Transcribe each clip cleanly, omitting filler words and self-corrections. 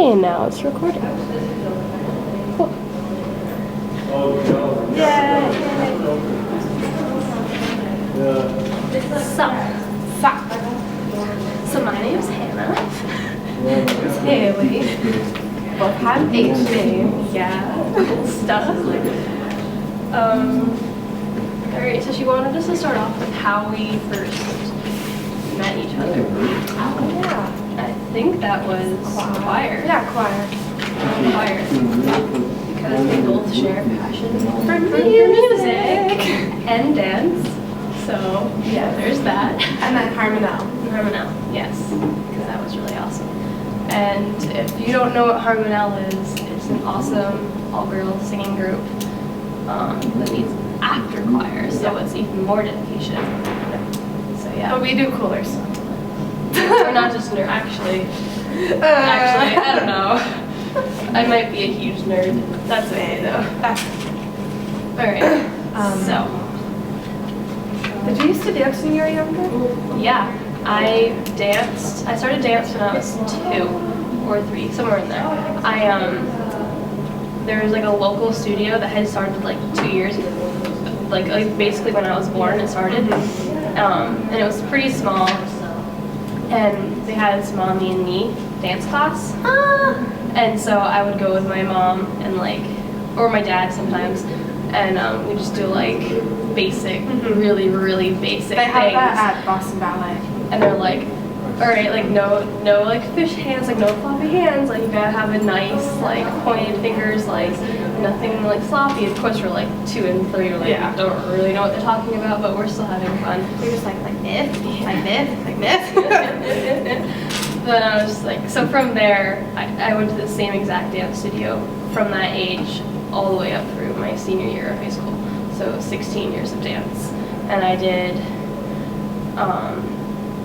Okay, and now it's recording. Cool. Yay! So my name's Hannah. It's Hailey. Both have H names. Yeah, stuff. Alright, so she wanted us to start off with how we first met each other. Oh, yeah. I think that was choir. Yeah, choir. Choir. Because we both share a passion for music and dance. So, yeah, there's that. And then Harmonelle. Harmonelle, yes, because that was really awesome. And if you don't know what Harmonelle is, it's an awesome all-girls singing group that meets after choir, so it's even more dedication. So yeah. But we do cooler stuff. We're not just nerd. Actually, I don't know. I might be a huge nerd. That's okay though. All right. So. Did you used to dance when you were younger? Yeah, I danced. I started dance when I was 2 or 3, somewhere in there. There was like a local studio that had started like 2 years, like basically when I was born it started, and it was pretty small. And they had this mommy and me dance class, and so I would go with my mom and or my dad sometimes, and we just do like basic, really basic They have things. that at Boston Ballet. And they're like, all right, like no like fish hands, like no floppy hands, like you gotta have a nice like pointed fingers, like nothing like sloppy. Of course we're like 2 and 3, we're like don't really know what they're talking about, but we're still having fun. You're just like this, like this, like this. But I was just like, so from there, I went to the same exact dance studio from that age all the way up through my senior year of high school. So 16 years of dance. And I did,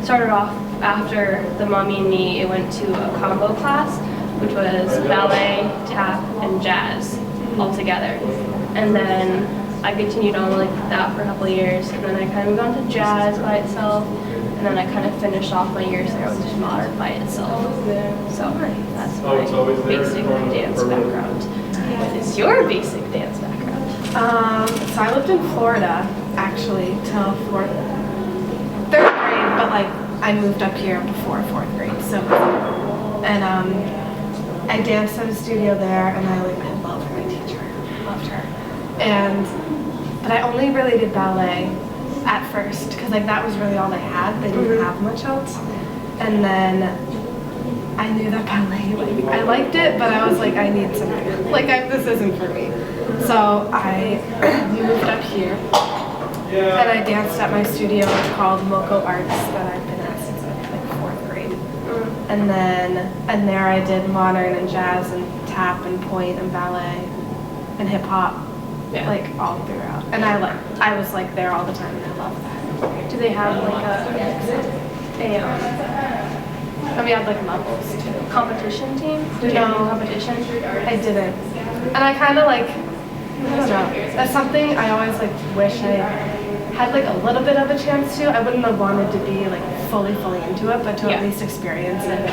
started off after the mommy and me, it went to a combo class, which was ballet, tap, and jazz all together. And then I continued on like that for a couple of years, and then I kind of moved on to jazz by itself, and then I kind of finished off my years there with just modern by itself. So that's my basic dance background. What is your basic dance background? So I lived in Florida actually till 3rd grade, but like I moved up here before 4th grade. So, and I danced at a studio there, and I loved my teacher, loved her. But I only really did ballet at first because like that was really all they had. They didn't have much else. And then I knew that ballet, like I liked it, but I was like, I need something. Like this isn't for me. So I moved up here, and I danced at my studio called Moco Arts that I've been at since I was like 4th grade. And there I did modern and jazz and tap and point and ballet and hip hop, like all throughout. And I was like there all the time, and I loved that. Do they have like And we had like levels too. competition team? Did you have a competition? I didn't. And I kind of like, I don't know, that's something I always like wish I had like a little bit of a chance to. I wouldn't have wanted to be like fully into it, but to at least experience it.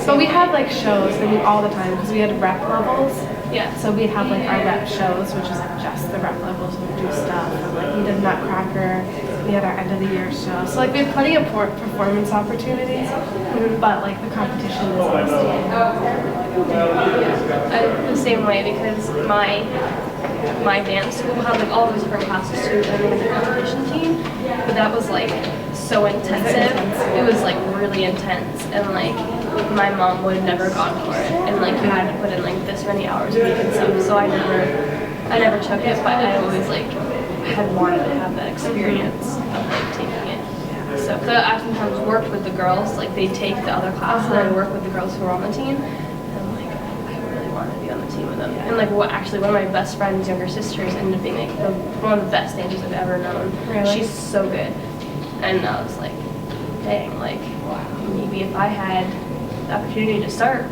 But we had like shows, all the time, because we had rep levels. Yeah. So we'd have like our rep shows, which is like just the rep levels, we'd do stuff. And like we did Nutcracker, we had our end of the year show. So like we had plenty of performance opportunities, but like the competition is The same way, because my dance school had like all those different classes too, and then the competition team, but that was like so intensive. It was like really intense, and like my mom would have never gone for it, and like you had to put in like this many hours a week and stuff. So I never took it, but I always like had wanted to have that experience of like taking it. So cause I sometimes worked with the girls, like they take the other class, and I work with the girls who were on the team. To be on the team with them. And like one of my best friend's younger sisters ended up being like one of the best dancers I've ever known. Really? She's so good. And I was like, dang, like maybe if I had the opportunity to start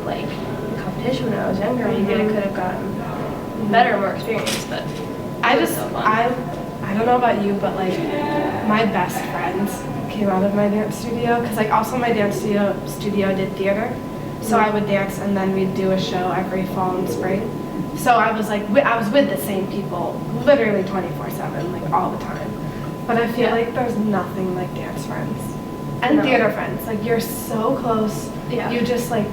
like competition when I was younger, maybe I could have gotten better, more experience. But I don't know about you, but like my best friends came out of my dance studio, because like also my dance studio did theater. So I would dance, and then we'd do a show every fall and spring. So I was like, I was with the same people, literally 24/7, like all the time. But I feel like there's nothing like dance friends and theater friends. Like you're so close. Yeah. You just like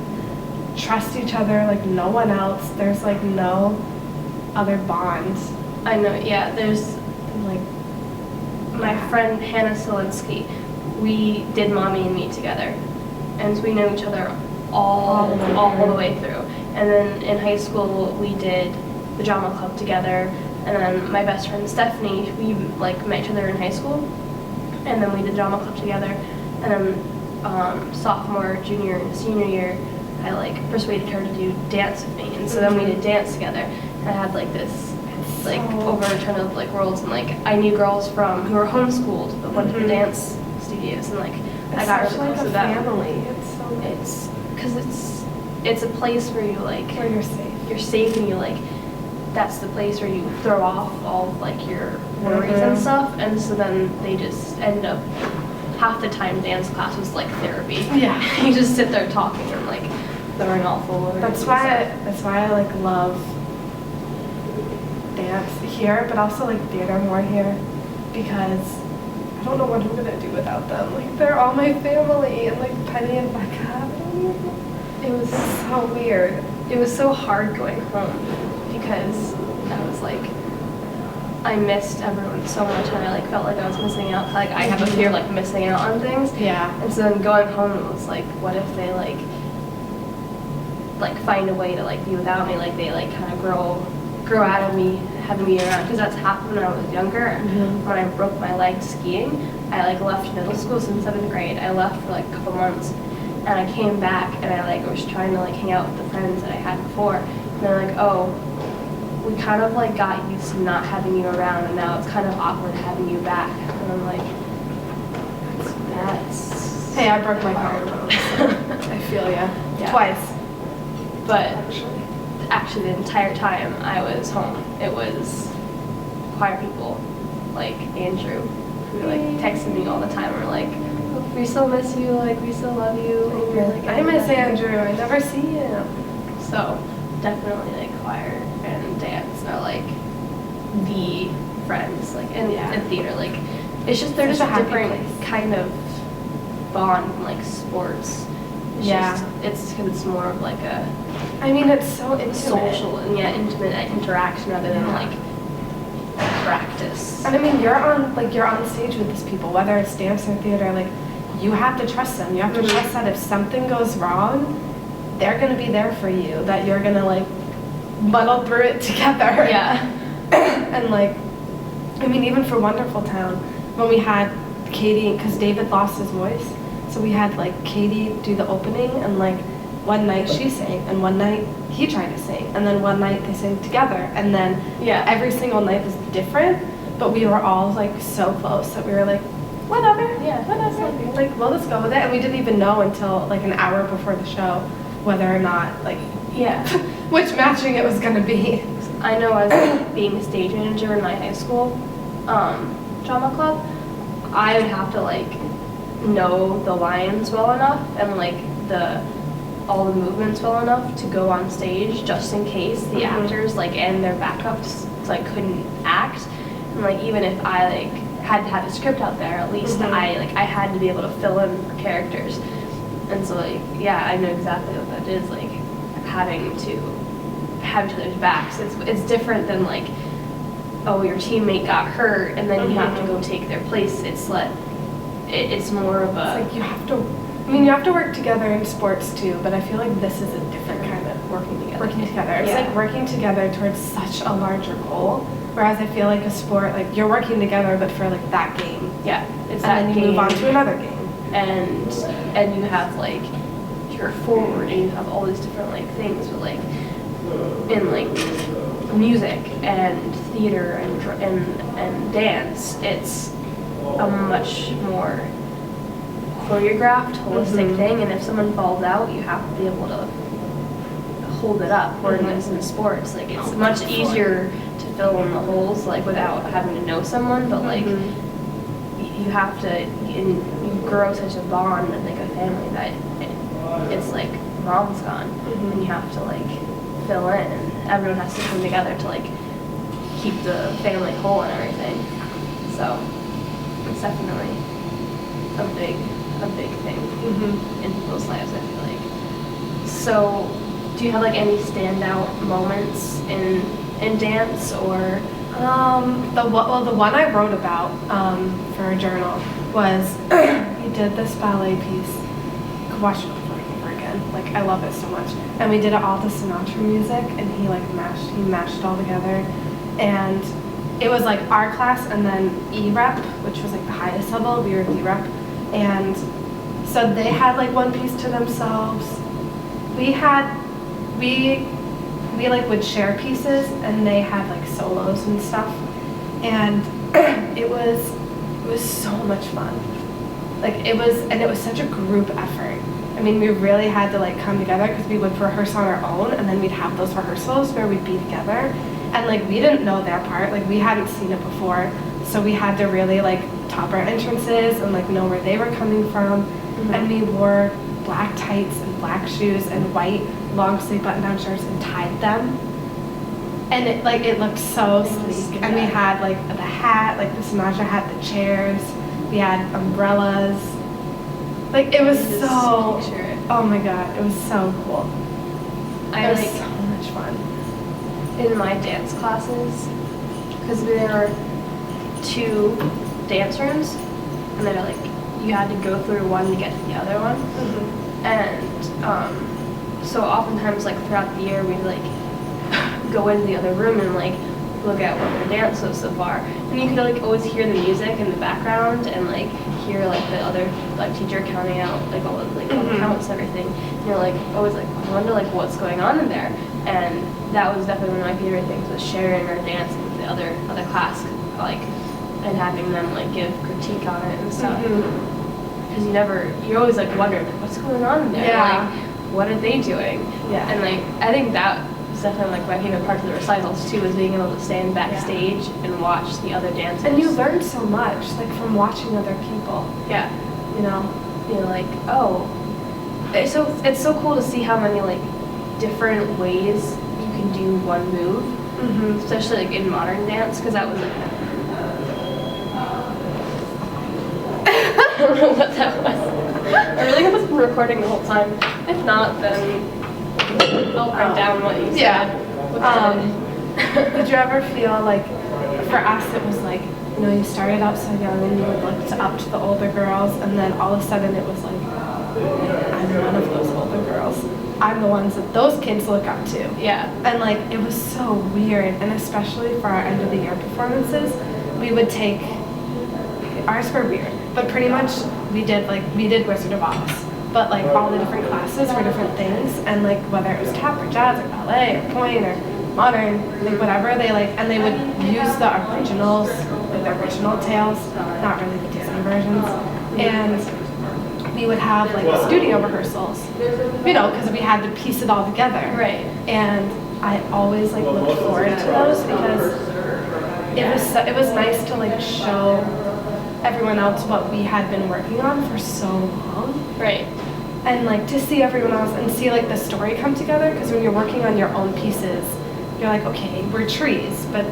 trust each other like no one else. There's like no other bonds. I know, yeah, there's Like my friend Hannah Selinsky, we did Mommy and Me together. And so we know each other all the way through. And then in high school, we did the drama club together. And then my best friend Stephanie, we like met each other in high school. And then we did drama club together. And then sophomore, junior, and senior year, I like persuaded her to do dance with me. And so then we did dance together. And I had like this like overturn of like worlds, and like I knew girls from who were homeschooled but went to the dance studios, and like I got really close to them. Family. It's so good. It's because it's a place where you like Where you're safe. You're safe, and you like that's the place where you throw off all of like your worries and stuff. And so then they just end up half the time dance class was like therapy. Yeah. You just sit there talking and like throwing off the worries. That's why I like love dance here, but also like theater more here, because I don't know what I'm gonna do without them. Like they're all my family, and like Penny and Becca. It was So weird. It was so hard going home because I was like, I missed everyone so much, and I like felt like I was missing out. Like I have a fear like missing out on things. Yeah. And so then going home, it was like, what if they like find a way to like be without me? Like they like kind of grow out of me having me around, because that's happened when I was younger. When I broke my leg skiing, I like left middle school, so in 7th grade. I left for like a couple months, and I came back, and I like was trying to like hang out with the friends that I had before, and they're like, oh, we kind of like got used to not having you around, and now it's kind of awkward having you back. And I'm like, that's Hey, I broke my collarbone. I feel ya. Yeah. Twice. But actually the entire time I was home, it was choir people like Andrew who like texted me all the time. We're like, we still miss you, like we still love you. And you're like, I miss Andrew. I never see him. So definitely like choir and dance are like the friends, like in theater. Like it's just there's Such a just a happy different place. kind of bond in like sports. It's just, it's because it's more of like a I mean, it's so intimate. social and intimate interaction rather than like practice. And I mean, you're on stage with these people, whether it's dance or theater. Like, you have to trust them. You have to trust that if something goes wrong, they're gonna be there for you. That you're gonna like muddle through it together. Yeah. And like, I mean, even for Wonderful Town, when we had Katie, because David lost his voice, so we had like Katie do the opening, and like one night she sang, and one night he tried to sing, and then one night they sang together, and then every single night was different, but we were all like so close that we were like, whatever, like we'll just go with it. And we didn't even know until like an hour before the show whether or not like which matching it was gonna be. I know as being a stage manager in my high school drama club, I would have to like know the lines well enough and like all the movements well enough to go on stage, just in case the actors like and their backups like couldn't act. And like even if I like had to have a script out there, at least I had to be able to fill in for characters. And so like I know exactly what that is, like having to have each other's backs. It's different than like, oh, your teammate got hurt and then you have to go take their place. It's like it's more of a, it's like you have to work together in sports too, but I feel like this is a different kind of working together. It's like working together towards such a larger goal, whereas I feel like a sport, like you're working together but for like that game. It's and that then you move on to another game. And you have like you're forward and you have all these different like things, but like in like music and theater and dance, it's a much more choreographed, holistic thing, and if someone falls out, you have to be able to hold it up. Whereas in sports, like it's much easier to fill in the holes, like without having to know someone, but like you have to, you grow such a bond and like a family that it's like mom's gone, and you have to like fill in, and everyone has to come together to like keep the family whole and everything. So it's definitely a big thing in people's lives, I feel like. So do you have like any standout moments in dance, or? The one I wrote about for a journal was we did this ballet piece. You could watch it over and over again. Like, I love it so much. And we did it all to Sinatra music, and he mashed it all together. And it was like our class and then E-Rep, which was like the highest level. We were E-Rep. And so they had like one piece to themselves. We like would share pieces, and they had like solos and stuff, and it was so much fun. Like it was such a group effort. I mean, we really had to like come together because we would rehearse on our own, and then we'd have those rehearsals where we'd be together, and like we didn't know their part, like we hadn't seen it before, so we had to really like top our entrances and like know where they were coming from. And we wore black tights and black shoes and white long sleeve button down shirts and tied them, and it looked so sleek. And we had like the hat, like the Sinatra hat, the chairs, we had umbrellas, like it was so, oh my god, it was so cool. It was so much fun. In my dance classes, because there are 2 dance rooms, and they're like, you had to go through one to get to the other one. And so oftentimes, like throughout the year, we'd like go into the other room and like look at what their dance was so far, and you could like always hear the music in the background and like hear like the other like teacher counting out like all the like all the counts and everything. And you're like always like, I wonder like what's going on in there. And that was definitely one of my favorite things, was sharing our dance with the other class, like, and having them like give critique on it and stuff. Because you're always like wondering like, what's going on in there. Yeah. Like, what are they doing? Yeah. And like I think that was definitely like my favorite part of the recitals too, was being able to stand backstage and watch the other dancers. And you learn so much like from watching other people. Yeah. You know? You're like, oh, it's so cool to see how many like different ways you can do one move, especially like in modern dance, because that was like, I don't know what that was. I really hope it's been recording the whole time. If not, then I'll write down what you said. Yeah. Did you ever feel like, for us it was like, you know, you started out so young and you would look up to the older girls, and then all of a sudden it was like, I'm one of those older girls. I'm the ones that those kids look up to. Yeah. And like, it was so weird, and especially for our end of the year performances, we would take, ours were weird, but pretty much we did Wizard of Oz. But like all the different classes were different things, and like whether it was tap or jazz or ballet or point or modern, like whatever, they like, and they would use the originals, like the original tales, not really the Disney versions, and we would have like studio rehearsals, you know, because we had to piece it all together. Right. And I always like looked forward to those because it was nice to like show everyone else what we had been working on for so long. Right. And like to see everyone else and see like the story come together, because when you're working on your own pieces, you're like, okay, we're trees, but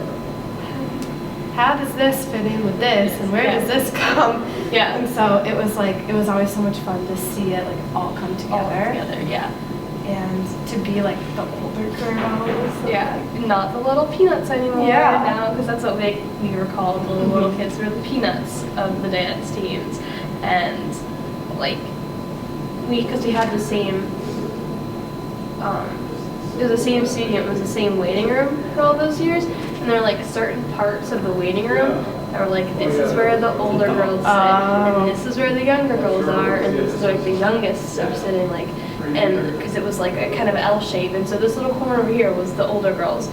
how does this fit in with this, and where does this come? Yeah. And so it was always so much fun to see it like all come together. All together, yeah. And to be like the older girls. Yeah, not the little peanuts anymore. Yeah. Now, because that's what we were called. The little kids were the peanuts of the dance teams, and like because we had the same. It was the same studio. It was the same waiting room for all those years, and there were like certain parts of the waiting room that were like, this is where the older girls sit, and this is where the younger girls are, and this is where like, the youngest are sitting, like, and because it was like a kind of L shape, and so this little corner over here was the older girls,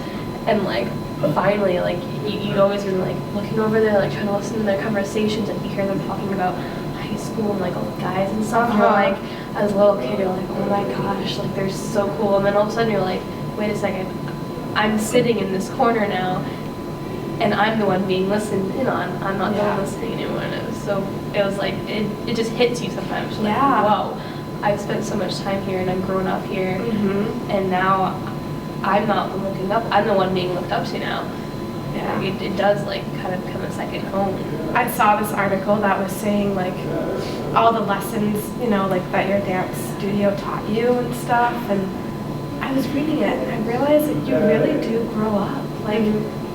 and like finally, like you always been like looking over there, like trying to listen to their conversations, and you hear them talking about high school and like all the guys and stuff. And you're like, as a little kid, you're like, oh my gosh, like they're so cool. And then all of a sudden, you're like, wait a second, I'm sitting in this corner now, and I'm the one being listened in on. I'm not the one listening anymore. And it was like it just hits you sometimes. You're like, whoa, I've spent so much time here and I've grown up here, Mm-hmm. and now I'm not the one looking up. I'm the one being looked up to now. Yeah. It does like kind of become a second home. I saw this article that was saying like all the lessons, you know, like that your dance studio taught you and stuff, and I was reading it and I realized that you really do grow up. Like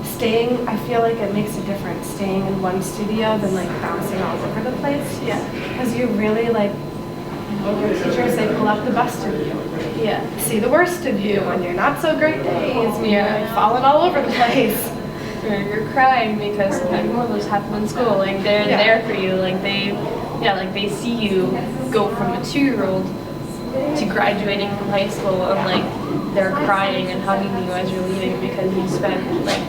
staying, I feel like it makes a difference staying in one studio than like bouncing all over the place. Yeah. Because you really like, you know, your teachers, they pull out the best of you. Yeah. See the worst of you on your not so great days when Yeah. you're like falling all over the place. You're crying because something more of those happen in school. Like they're Yeah. there for you. Like they see you go from a 2-year-old to graduating from high school, and like they're crying and hugging you as you're leaving because you spent like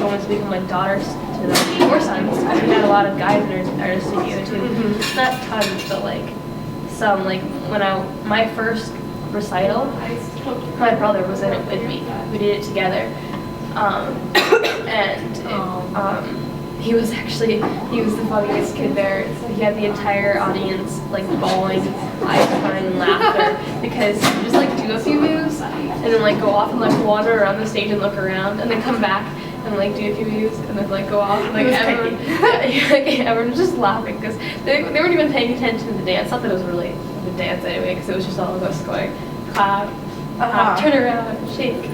almost become like daughters to them or sons. Because we had a lot of guys in our studio too. Mhm. Not tons, but like some. Like when my first recital, my brother was in it with me. We did it together. He was the funniest kid there. So he had the entire audience like bawling, eyes crying, and laughter because he would just like do a few moves and then like go off and like wander around the stage and look around and then come back and like do a few moves and then like go off and like everyone was just laughing because they weren't even paying attention to the dance. Not that it was really the dance anyway, because it was just all of us going clap, clap, turn around, shake,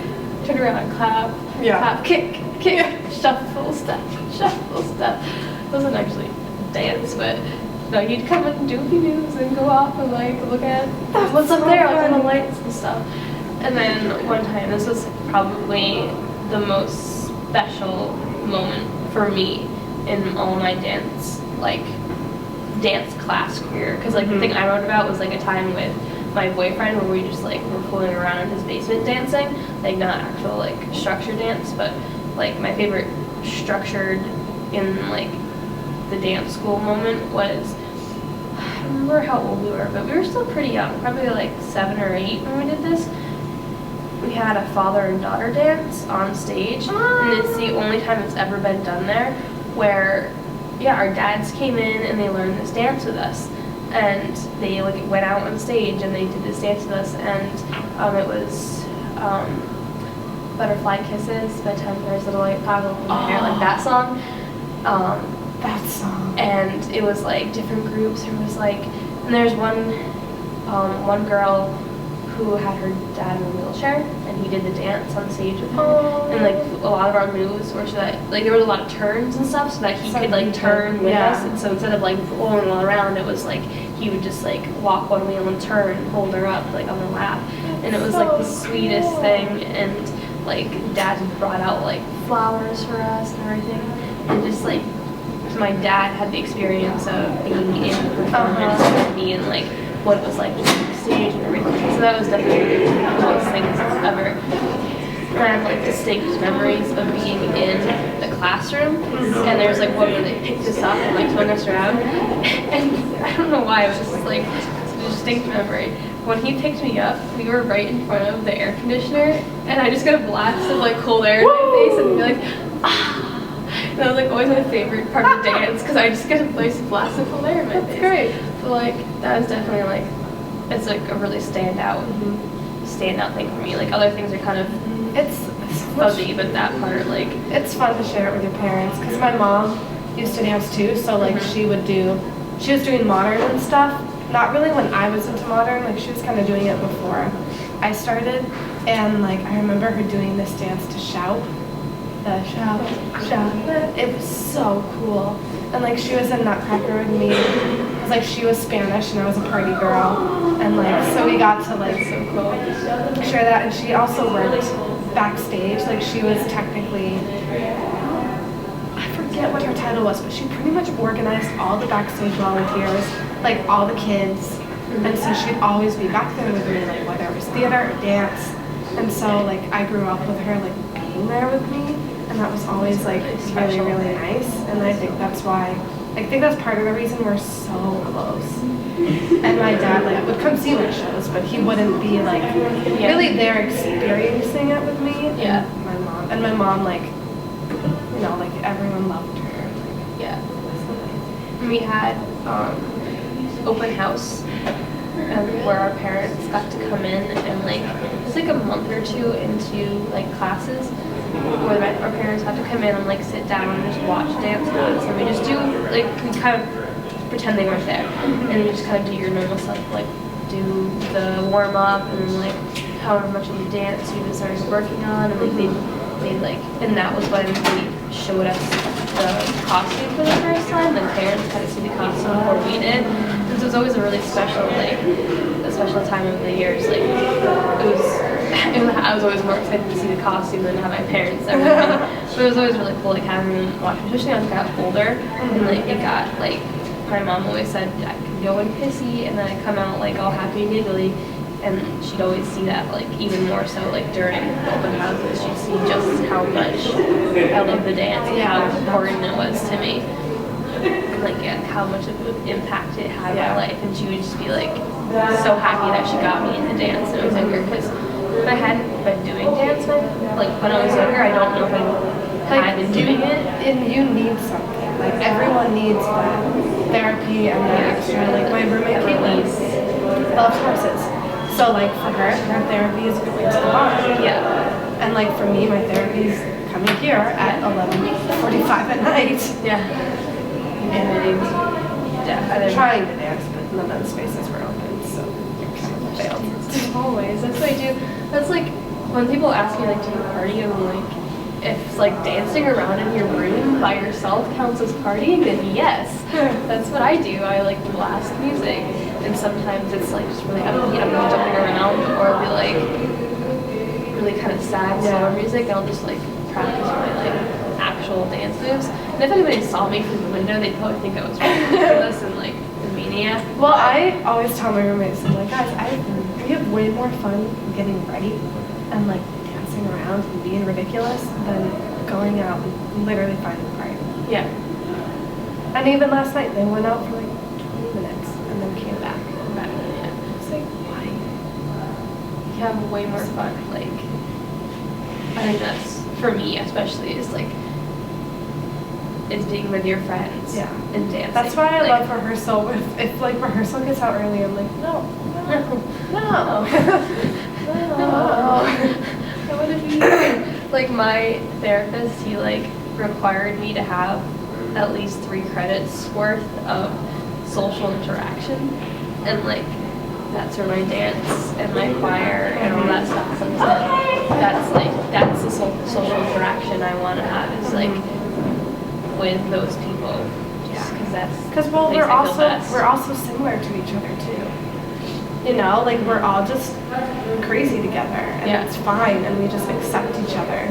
turn around, clap, clap, kick, shuffle, step. It wasn't actually a dance, but no, you'd come and do a few moves and go off and like look at what's up there, like on the lights and stuff. And then one time, this was probably the most special moment for me in all my dance class career, because like the thing I wrote about was like a time with my boyfriend where we just like were fooling around in his basement dancing, like not actual like structured dance, but like my favorite structured in like the dance school moment was, I don't remember how old we were, but we were still pretty young, probably like 7 or 8 when we did this. We had a father and daughter dance on stage, and it's the only time it's ever been done there, where our dads came in and they learned this dance with us, and they like went out on stage and they did this dance with us, and it was Butterfly Kisses by 10 Pairs of Light, Paddle in My Hair, like that song. That song. And it was like different groups. There was like, and there's one girl who had her dad in a wheelchair, and he did the dance on stage with her. And like a lot of our moves were so that like there was a lot of turns and stuff, so that he could like turn with us. And so instead of like rolling all around, it was like he would just like walk one wheel and turn and hold her up like on the lap. And it was like the sweetest thing. And like dad brought out like flowers for us and everything, and just like my dad had the experience of being in the performance and being like what it was like to be on stage and everything. So that was definitely one of the coolest things ever. And I have like distinct memories of being in the classroom, and there's like one where they picked us up and like swung us around, and I don't know why, it was just like a distinct memory. When he picked me up, we were right in front of the air conditioner, and I just got a blast of like cold air in my face and be like, ah. And that was like always my favorite part of the dance, because I just get a nice blast of cold air in my face. That's great. But like that was definitely like, it's like a really standout thing for me. Like other things are kind of It's fuzzy, but that part like it's fun to share it with your parents, because my mom used to dance too, so like she was doing modern and stuff. Not really when I was into modern, like she was kind of doing it before I started, and like I remember her doing this dance to Shout. The Shout. It was so cool. And like she was in Nutcracker with me, because like she was Spanish and I was a party girl, and like so we got to like so cool. share that. And she also worked backstage, like she was technically, I forget what her title was, but she pretty much organized all the backstage volunteers, like all the kids, and so she'd always be back there with me, like whether it was theater or dance. And so like I grew up with her like being there with me, and that was always like really, really nice. And I think that's why, I think that's part of the reason we're so close. And my dad like would come see my shows, but he wouldn't be like really there experiencing it with me. Yeah. And my mom like, you know, like everyone loved her. Like, Yeah. We had open house and where our parents got to come in and like it's like a month or two into like classes where our parents got to come in and like sit down and just watch dance class, and we just do like we kind of pretend they weren't there, and we just kind of do your normal stuff like do the warm up and then like however much of the dance you started working on, and like they like, and that was when they showed us the costume for the first time. The parents got to see the costume before we did, and so it was always a really special a special time of the year. It's like I was always more excited to see the costume than have my parents there with me. But it was always really cool like having them watch, especially as I got older, and like it got like my mom always said I could go in pissy and then I'd come out like all happy and giggly. And she'd always see that, like, even more so, like, during open houses, she'd see just how much I loved the dance and how important it was to me. Like, yeah, how much of an impact it had on my life. And she would just be, like, so happy that she got me into dance when I was younger. Because if I hadn't been doing dance, when I was younger, I don't know if I had been doing it. And you need something. Like, everyone needs that therapy and that extra. Like, my roommate, Caitlin, loves horses. So like for her therapy is going to the bar. Yeah. And like for me, my therapy is coming here at 11:45 at night. Yeah. And I'm trying to dance, but none of the spaces were open, so it kind of failed. Always. That's what I do. That's like when people ask me like, do you party? I'm like, if like dancing around in your room by yourself counts as partying, then yes. That's what I do. I like blast music. And sometimes it's like just really upbeat, I'm really jumping around, or I'll be like really kind of sad slower music, and I'll just like practice my like actual dance moves. And if anybody saw me from the window, they'd probably think I was ridiculous and like a maniac. Well, I always tell my roommates, I'm like, guys, we have way more fun getting ready and like dancing around and being ridiculous than going out and literally finding a party. Yeah. And even last night, they went out for like 20 minutes and then came back. Yeah. It's like, why? You have way more fun. Like, I think that's, for me especially, is like, it's being with your friends and dancing. That's why I like, love rehearsal. If like rehearsal gets out early, I'm like, no. No. I want to be here. Like my therapist, he like required me to have at least 3 credits worth of social interaction, and like that's where my dance and my choir and all that stuff comes in. That's the social interaction I want to have, is like with those people. Because well, we're also similar to each other too. You know, like we're all just crazy together, and it's fine, and we just accept each other.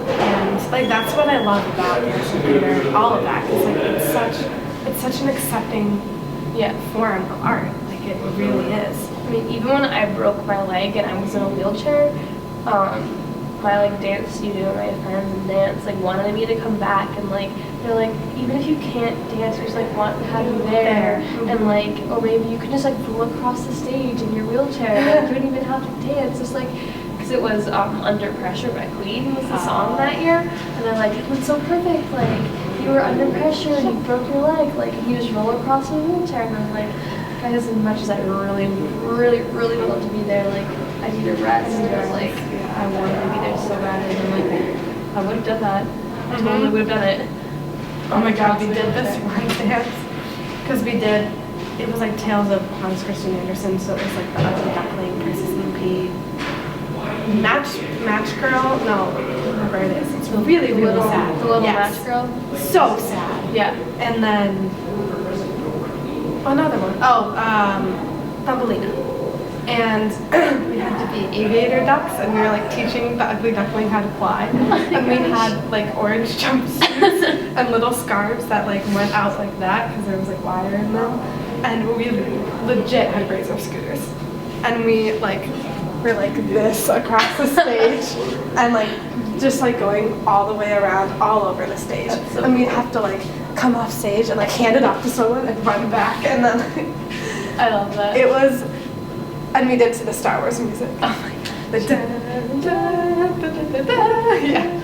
And like that's what I love about dance and theater, all of that, because like it's such an accepting form of art. Like it really is. I mean, even when I broke my leg and I was in a wheelchair, my like dance studio, my friends in dance like wanted me to come back, and like they're like, even if you can't dance, we just like want to have you there. And like, or maybe you can just like roll across the stage in your wheelchair, like you don't even have to dance, just like, because it was Under Pressure by Queen was the song that year, and they're like, it was so perfect, like you were under pressure and you broke your leg, like you just roll across the wheelchair. And I'm like, guys, as much as I really would love to be there, like I need a rest, or like I wanted to be there so bad, and I'm like, I would have done that. I totally would have done it. Oh my god, we did this one dance, because it was like Tales of Hans Christian Andersen, so it was like the Ugly Duckling, Princess and Pete, Match Girl, no, whatever it is, it's really sad. The little Match Girl? So sad. Yeah. And then, another one, Thumbelina. And we had to be aviator ducks, and we were like teaching the Ugly Duckling how to fly. And we had like orange jumpsuits and little scarves that like went out like that because there was like wire in them. And we legit had razor scooters. And we like were like this across the stage and like just like going all the way around all over the stage. So and we'd have to like come off stage and like hand it off to someone and run back, and then I love that. It was. And we did to the Star Wars music. Oh my god. The yeah.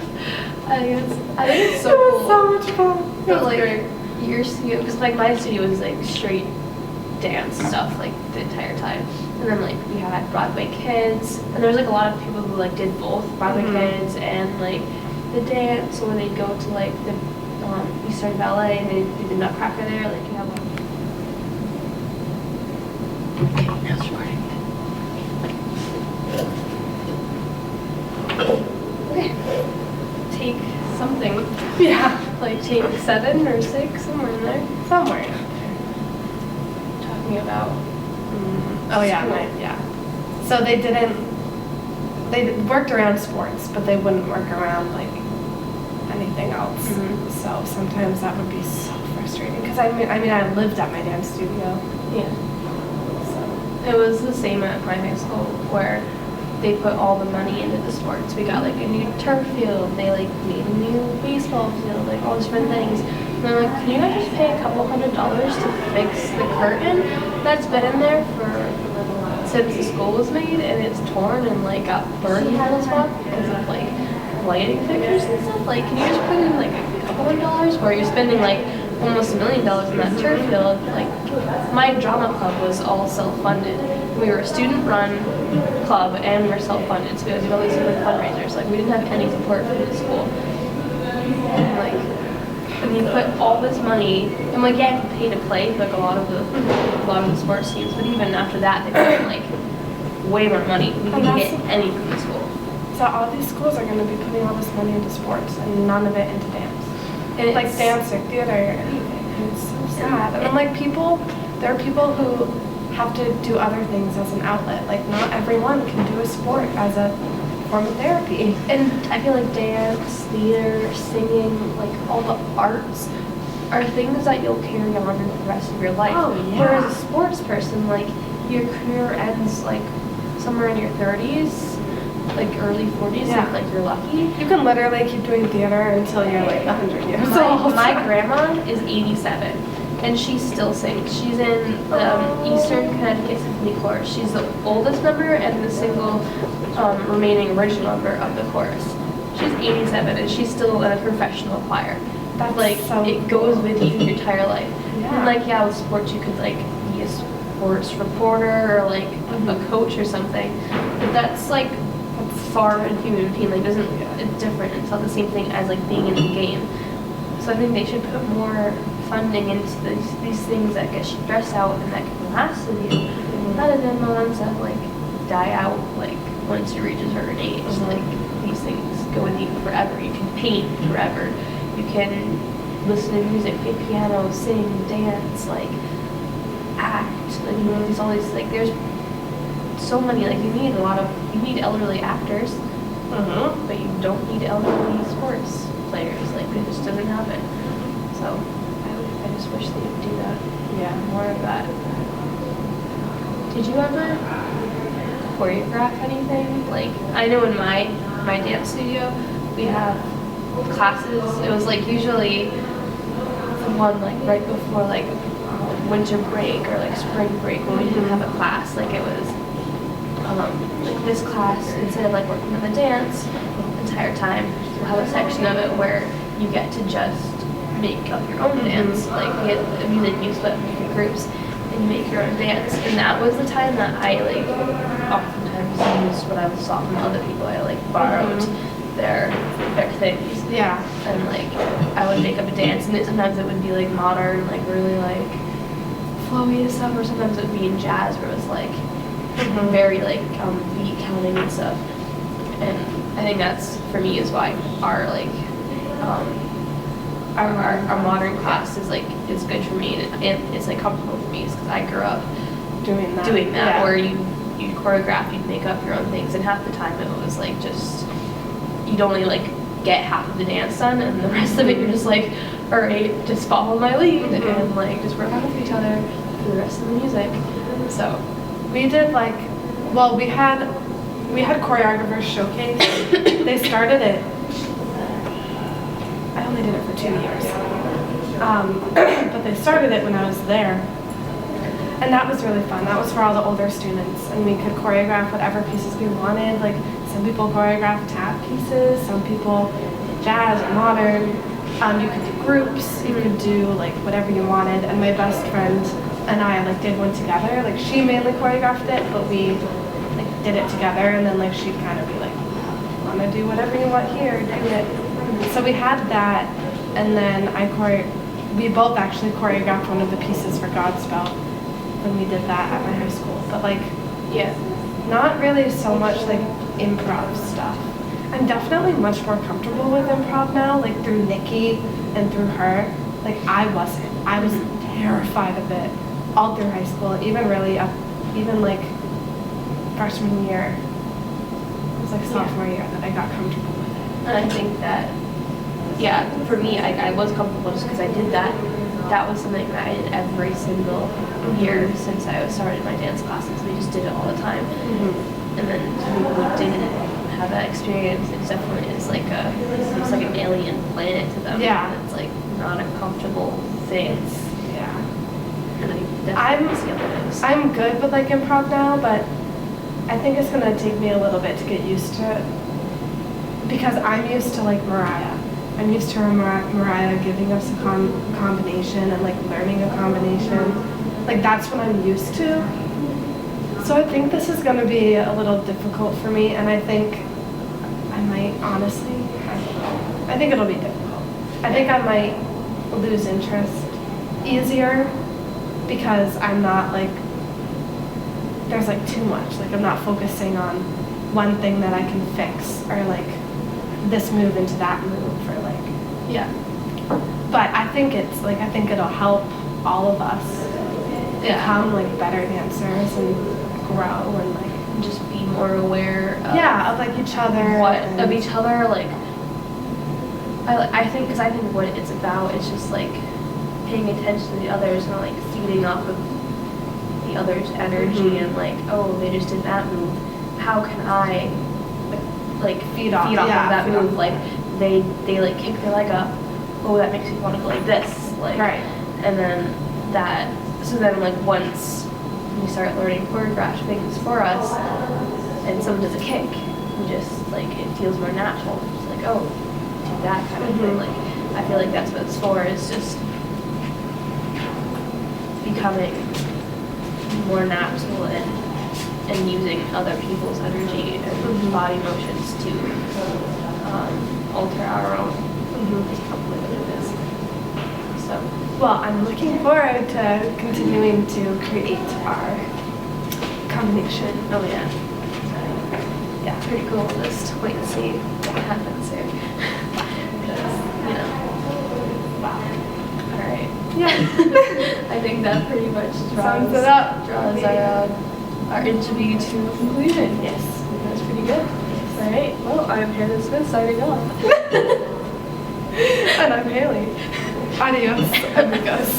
I think it's so cool. It was cool. so much fun. But like your studio, because like my studio was like straight dance stuff like the entire time. And then like we had Broadway kids, and there was like a lot of people who like did both Broadway kids and like the dance, or they'd go to like the we started ballet and they did the Nutcracker there. Like you have okay, now it's recording. Okay, take something. Yeah. Like take 7 or 6, somewhere in there. Somewhere. Talking about. Oh yeah, school. yeah. So they worked around sports, but they wouldn't work around like anything else. So sometimes that would be so frustrating because I mean I lived at my dance studio. Yeah. So it was the same at my high school where they put all the money into the sports. We got like a new turf field. They like made a new baseball field, like all different things. And they're like, can you not just pay a couple $100s to fix the curtain that's been in there since the school was made and it's torn and like got burned in the spot because of like lighting fixtures and stuff? Like, can you just put in like a couple $100s where you're spending like almost $1 million in that turf field? Like, my drama club was all self-funded. We were a student-run club and we were self-funded, so we had to do all these different fundraisers. Like, we didn't have any support from the school. And like, and you put all this money, and like, yeah, you pay to play like a lot of the sports teams, but even after that, they put in like way more money. We didn't get any from the school. So all these schools are going to be putting all this money into sports and none of it into dance. And like dance or theater or anything. And it's so sad. And like there are people who have to do other things as an outlet. Like not everyone can do a sport as a form of therapy. And I feel like dance, theater, singing, like all the arts are things that you'll carry on in the rest of your life. Oh, yeah. Whereas a sports person, like your career ends like somewhere in your 30s, like early 40s, Yeah. if like you're lucky. You can literally keep doing theater until you're like 100 years old. My grandma is 87. And she still sings. She's in the Eastern Connecticut Symphony Chorus. She's the oldest member and the single remaining original member of the chorus. She's 87 and she's still in a professional choir. That's like so it goes with you your entire life. Yeah. And like with sports you could like be a sports reporter or like a coach or something. But that's like far in human being. Like it's different. It's not the same thing as like being in the game. So I think they should put more funding into these things that get stressed out and that can last with you, rather than the ones that like die out like once you reach a certain age. Like these things go with you forever. You can paint forever. You can listen to music, play piano, sing, dance, like act. Like there's all these like there's so many like you need elderly actors, but you don't need elderly sports players. Like it just doesn't happen. So I just wish they would do that. Yeah. More of that. Did you ever choreograph anything? Like I know in my dance studio we have classes. It was like usually the one like right before like winter break or like spring break when we didn't have a class. Like it was like this class, instead of like working on the dance the entire time, we'll have a section of it where you get to just make up your own dance. Like we had the music, you split up into different groups and you make your own dance. And that was the time that I like oftentimes used what I saw from other people. I like borrowed their things. Yeah. And like I would make up a dance and sometimes it would be like modern, like really like flowy and stuff, or sometimes it would be in jazz where it was like very like beat counting and stuff. And I think that's for me is why our like our modern class is like it's good for me and it's like comfortable for me because I grew up doing that yeah. Where you choreograph, you'd make up your own things, and half the time it was like just you'd only like get half of the dance done and the rest of it you're just like, all right, just follow my lead and like just work off of each other for the rest of the music. So we did like, well, we had choreographers showcase. They started it. I only did it for 2 years, but they started it when I was there, and that was really fun. That was for all the older students, and we could choreograph whatever pieces we wanted. Like some people choreographed tap pieces, some people did jazz or modern. You could do groups, you could do like whatever you wanted. And my best friend and I like did one together. Like she mainly choreographed it, but we like did it together, and then like she'd kind of be like, "Wanna do whatever you want here, do it." So we had that, and then we both actually choreographed one of the pieces for Godspell when we did that at my high school. But like, Yeah. not really so much like improv stuff. I'm definitely much more comfortable with improv now, like through Nikki and through her. Like I wasn't. I was terrified of it all through high school, even really up, even like freshman year. It was like sophomore year that I got comfortable with it. And I think that, yeah, for me, I was comfortable just because I did that. That was something that I did every single year since I started my dance classes. We just did it all the time. And then people who didn't have that experience, it definitely is like it's like an alien planet to them. Yeah. It's like not a comfortable thing. Yeah. And I definitely see other things. I'm good with like improv now, but I think it's gonna take me a little bit to get used to it because I'm used to like Mariah. I'm used to Mariah giving us a combination and like learning a combination. Like that's what I'm used to. So I think this is gonna be a little difficult for me, and I think I might honestly, I don't know. I think it'll be difficult. I think I might lose interest easier because I'm not like, there's like too much. Like I'm not focusing on one thing that I can fix or like this move into that move or like, Yeah. but I think it's like, I think it'll help all of us become like better dancers and grow and like Just be more aware of of like each other. of each other, like I think, because I think what it's about is just like paying attention to the others and like feeding off of the others' energy and like, oh, they just did that move. How can I like feed off of that move? Like they like kick their leg up. Oh, that makes me want to go like this. Like Right. And then so then like once we start learning choreographed things for us and someone does a kick, we just like it feels more natural. It's like, oh, do that kind of thing. Like I feel like that's what it's for, is just becoming more natural and using other people's energy and body motions to alter our own. Is probably what it is. So Well, I'm looking forward to continuing to create our combination. oh yeah. Yeah, it's pretty cool. Just wait and see what happens here. Because, Alright. Yeah. I think that pretty much Sums it up. draws our interview to a conclusion. Yes. That's pretty good. Alright, well, I'm Hannah Smith signing off. And I'm Hailey. Adios, amigos.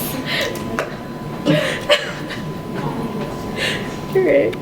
Great.